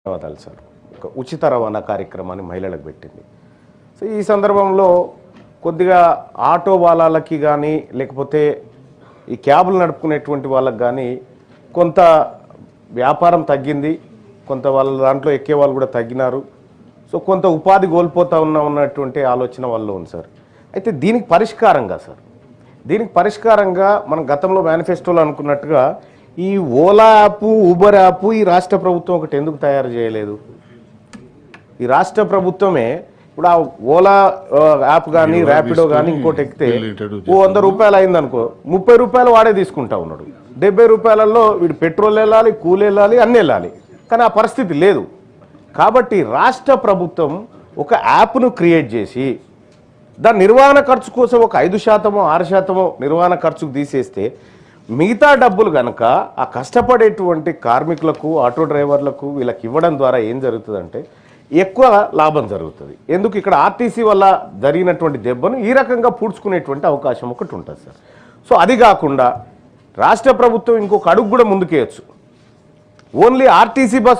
ధన్యవాదాలు సార్. ఒక ఉచిత రవాణా కార్యక్రమాన్ని మహిళలకు పెట్టింది. సో ఈ సందర్భంలో కొద్దిగా ఆటో వాళ్ళకి కానీ లేకపోతే ఈ క్యాబులు నడుపుకునేటువంటి వాళ్ళకి కానీ కొంత వ్యాపారం తగ్గింది, కొంత వాళ్ళ దాంట్లో ఎక్కే వాళ్ళు కూడా తగ్గినారు. సో కొంత ఉపాధి కోల్పోతా ఉన్నటువంటి ఆలోచన వాళ్ళు ఉంది సార్. అయితే దీనికి పరిష్కారంగా మనం గతంలో మేనిఫెస్టోలో అనుకున్నట్టుగా ఈ ఓలా యాప్, ఊబర్ యాప్ ఈ రాష్ట్ర ప్రభుత్వం ఒకటి ఎందుకు తయారు చేయలేదు? ఈ రాష్ట్ర ప్రభుత్వమే ఇప్పుడు ఆ ఓలా యాప్ కానీ ర్యాపిడో కానీ ఇంకోటి ఎక్కితే 100 రూపాయలు అయిందనుకో, 30 రూపాయలు వాడే తీసుకుంటా ఉన్నాడు. 70 రూపాయలలో వీడు పెట్రోల్ వెళ్ళాలి, కూలి వెళ్ళాలి, అన్నీ వెళ్ళాలి. కానీ ఆ పరిస్థితి లేదు. కాబట్టి రాష్ట్ర ప్రభుత్వం ఒక యాప్ను క్రియేట్ చేసి దాని నిర్వహణ ఖర్చు కోసం ఒక 5%, 6% నిర్వహణ ఖర్చుకు తీసేస్తే మిగతా డబ్బులు కనుక ఆ కష్టపడేటువంటి కార్మికులకు, ఆటో డ్రైవర్లకు వీళ్ళకి ఇవ్వడం ద్వారా ఏం జరుగుతుందంటే ఎక్కువ లాభం జరుగుతుంది. ఎందుకు ఇక్కడ ఆర్టీసీ వల్ల జరిగినటువంటి దెబ్బను ఈ రకంగా పూడ్చుకునేటువంటి అవకాశం ఒకటి ఉంటుంది సార్. సో అది కాకుండా రాష్ట్ర ప్రభుత్వం ఇంకొక అడుగు కూడా ముందుకేయచ్చు. Only RTC bus